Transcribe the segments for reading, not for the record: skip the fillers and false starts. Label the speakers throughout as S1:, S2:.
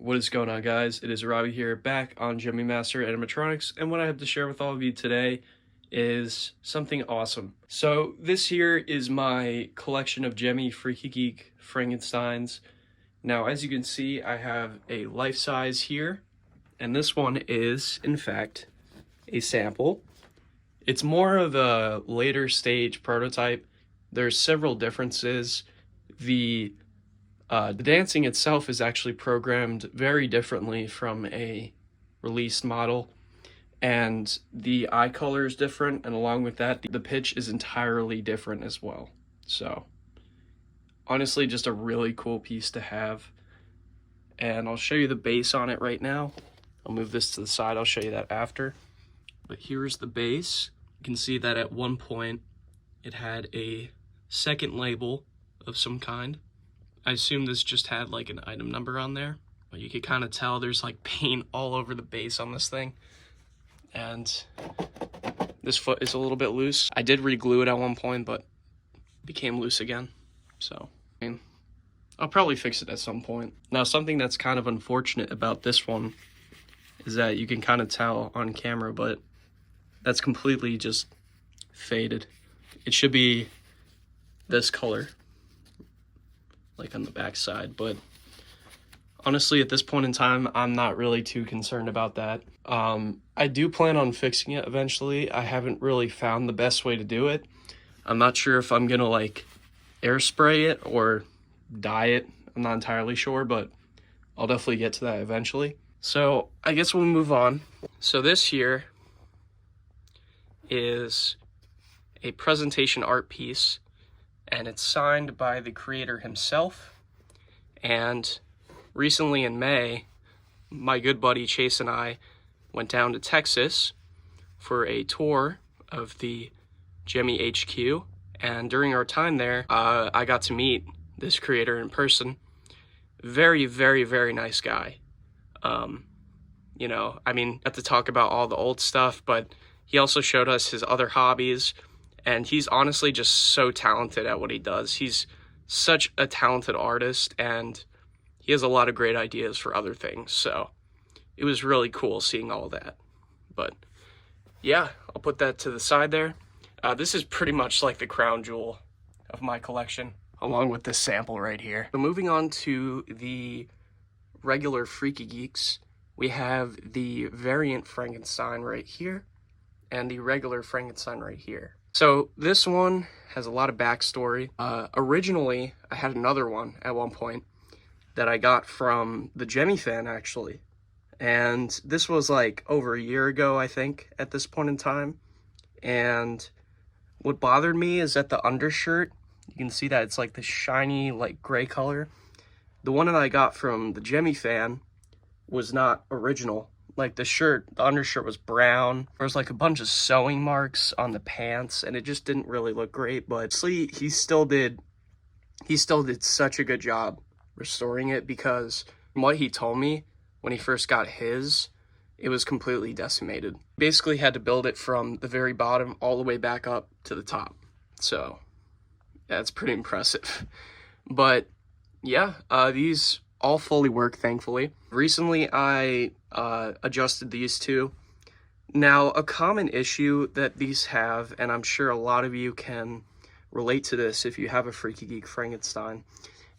S1: What is going on, guys? It is Robbie here, back on Gemmy Master Animatronics, and what I have to share with all of you today is something awesome. So this here is my collection of Gemmy Freaky Geek Frankensteins. Now, as you can see, I have a life size here, and this one is, in fact, a sample. It's more of a later stage prototype. There's several differences. The dancing itself is actually programmed very differently from a released model, and the eye color is different, and along with that, the pitch is entirely different as well. So, honestly, just a really cool piece to have. And I'll show you the base on it right now. I'll move this to the side, I'll show you that after. But here's the base. You can see that at one point, it had a second label of some kind. I assume this just had like an item number on there, but you could kind of tell there's like paint all over the base on this thing. And this foot is a little bit loose. I did re-glue it at one point, but it became loose again. So, I'll probably fix it at some point. Now, something that's kind of unfortunate about this one is that you can kind of tell on camera, but that's completely just faded. It should be this color, like on the back side, but honestly at this point in time I'm not really too concerned about that. I do plan on fixing it eventually. I haven't really found the best way to do it. I'm not sure if I'm gonna like air spray it or dye it. I'm not entirely sure, but I'll definitely get to that eventually. So I guess we'll move on. So this here is a presentation art piece, and it's signed by the creator himself. And recently in May, my good buddy Chase and I went down to Texas for a tour of the Gemmy HQ. And during our time there, I got to meet this creator in person. Very, very, very nice guy. You know, I mean, got to talk about all the old stuff, but he also showed us his other hobbies. And he's honestly just so talented at what he does. He's such a talented artist, and he has a lot of great ideas for other things. So it was really cool seeing all of that. But yeah, I'll put that to the side there. This is pretty much like the crown jewel of my collection, along with this sample right here. So moving on to the regular Freaky Geeks, we have the variant Frankenstein right here, and the regular Frankenstein right here. So this one has a lot of backstory. Originally, I had another one at one point that I got from the Gemmy fan, actually. And this was like over a year ago, I think, at this point in time. And what bothered me is that the undershirt, you can see that it's like this shiny, like gray color. The one that I got from the Gemmy fan was not original. Like the undershirt was brown. There was like a bunch of sewing marks on the pants, and it just didn't really look great. But honestly, he still did such a good job restoring it, because from what he told me when he first got his, it was completely decimated. Basically had to build it from the very bottom all the way back up to the top. So that's pretty impressive. But yeah, these all fully work, thankfully. Recently, I adjusted these two. Now, a common issue that these have, and I'm sure a lot of you can relate to this if you have a Freaky Geek Frankenstein,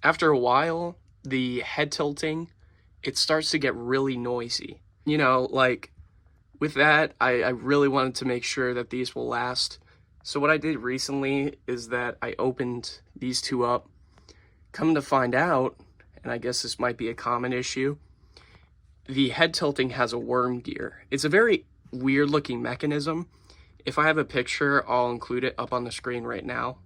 S1: after a while, the head tilting, it starts to get really noisy. You know, like, with that, I really wanted to make sure that these will last. So what I did recently is that I opened these two up. Come to find out, and I guess this might be a common issue, the head tilting has a worm gear. It's a very weird looking mechanism. If I have a picture, I'll include it up on the screen right now.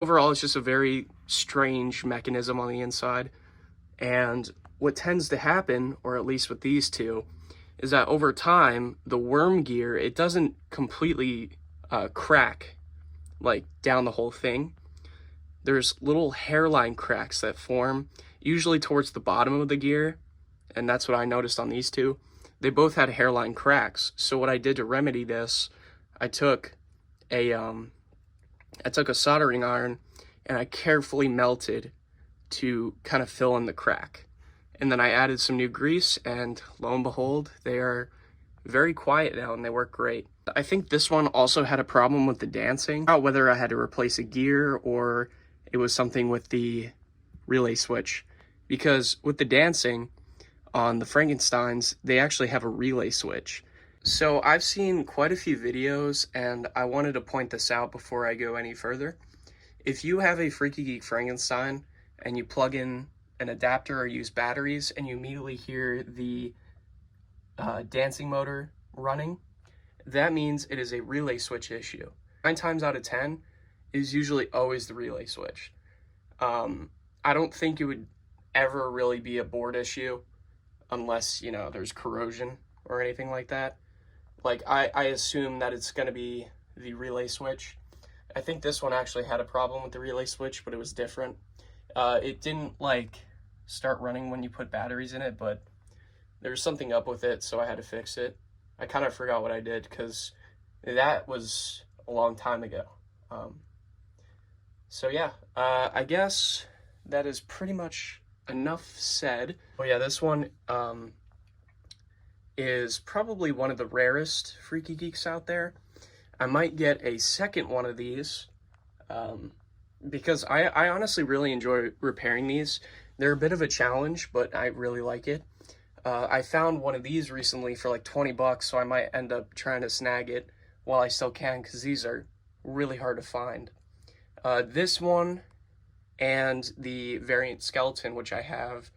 S1: Overall, it's just a very strange mechanism on the inside. And what tends to happen, or at least with these two, is that over time, the worm gear, it doesn't completely crack, like down the whole thing. There's little hairline cracks that form, usually towards the bottom of the gear, and that's what I noticed on these two. They both had hairline cracks. So what I did to remedy this, I took a soldering iron and I carefully melted to kind of fill in the crack. And then I added some new grease, and lo and behold, they are very quiet now and they work great. I think this one also had a problem with the dancing. Not whether I had to replace a gear or it was something with the relay switch. Because with the dancing on the Frankensteins, they actually have a relay switch. So I've seen quite a few videos, and I wanted to point this out before I go any further. If you have a Freaky Geek Frankenstein and you plug in an adapter or use batteries and you immediately hear the dancing motor running, that means it is a relay switch issue. 9 times out of 10 is usually always the relay switch. I don't think it would ever really be a board issue unless, you know, there's corrosion or anything like that. Like, I assume that it's going to be the relay switch. I think this one actually had a problem with the relay switch, but it was different. It didn't, like, start running when you put batteries in it, but there was something up with it, so I had to fix it. I kind of forgot what I did, because that was a long time ago. So yeah, I guess that is pretty much enough said. Oh yeah, this one is probably one of the rarest Freaky Geeks out there. I might get a second one of these because I honestly really enjoy repairing these. They're a bit of a challenge, but I really like it. I found one of these recently for like 20 bucks, so I might end up trying to snag it while I still can, because these are really hard to find. This one and the variant skeleton, which I have,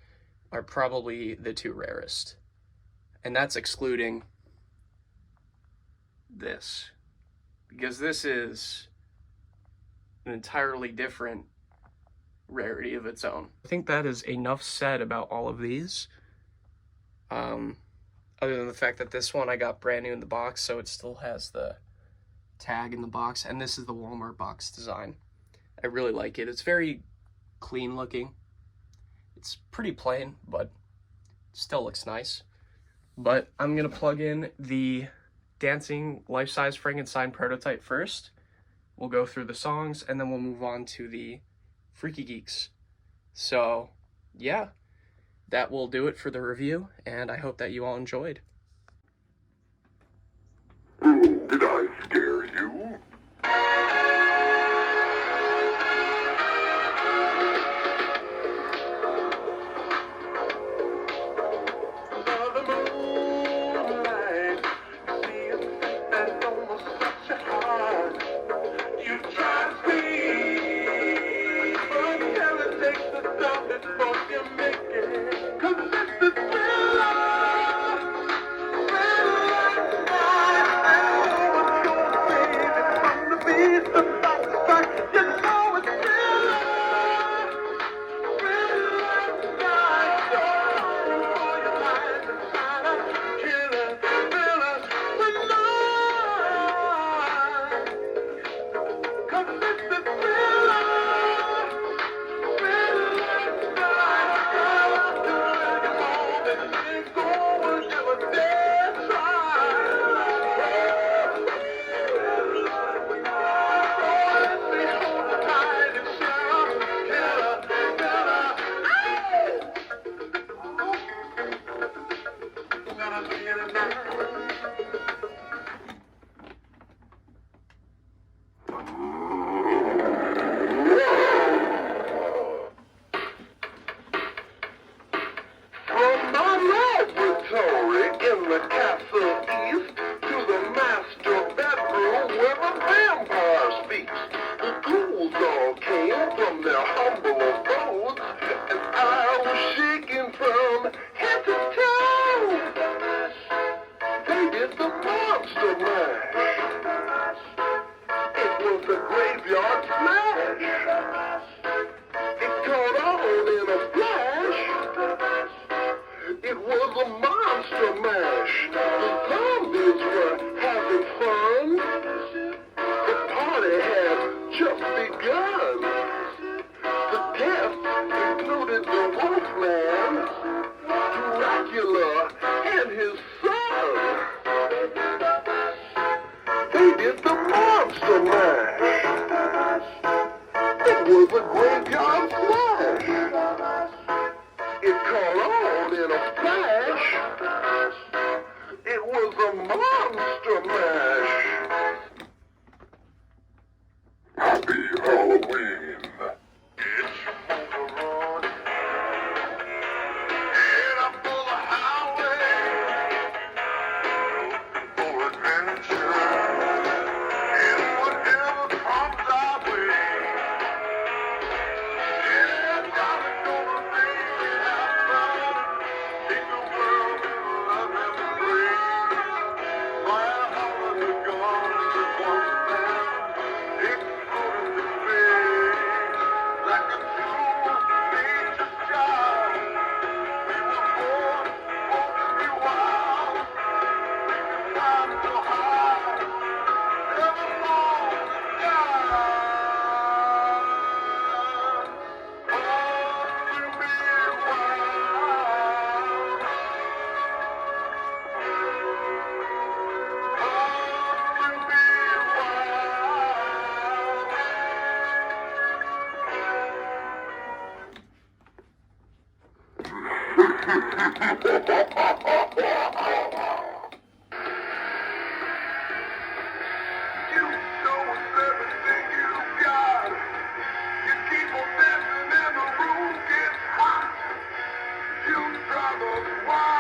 S1: are probably the 2 rarest. And that's excluding this, because this is an entirely different rarity of its own. I think that is enough said about all of these. Other than the fact that this one I got brand new in the box, so it still has the tag in the box, and this is the Walmart box design. I really like it. It's very clean looking. It's pretty plain, but still looks nice. But I'm gonna plug in the dancing life-size Frankenstein prototype first. We'll go through the songs, and then we'll move on to the Freaky Geeks. So yeah, that will do it for the review, and I hope that you all enjoyed.
S2: Oh, did I scare you? In the castle east to the master bedroom where the vampire speaks. The ghouls all came from their humble abodes, and I was shaking from head to toe. They did the monster mash. It was a graveyard smash. It caught on in a flash. It was a monster mash. The zombies were having fun. The party had just begun. The guests included the Wolfman, Dracula, and his son. They did the monster mash. It was a graveyard smash. It caught on in a flash. It was a monster mash. Happy Halloween. It's overrun. And I'm full of highway. For adventure. And whatever comes our way. Yeah, darling, gonna make it happen. Take the world in love and embrace. Fire all of the guns at one man. Exploding the space. Like a true nature's child. We were born to be wild. We can climb so high. Never fall to die. Born to be wild. Born to be wild. You show us everything you got. You keep on dancing and the room gets hot. You drive us wild.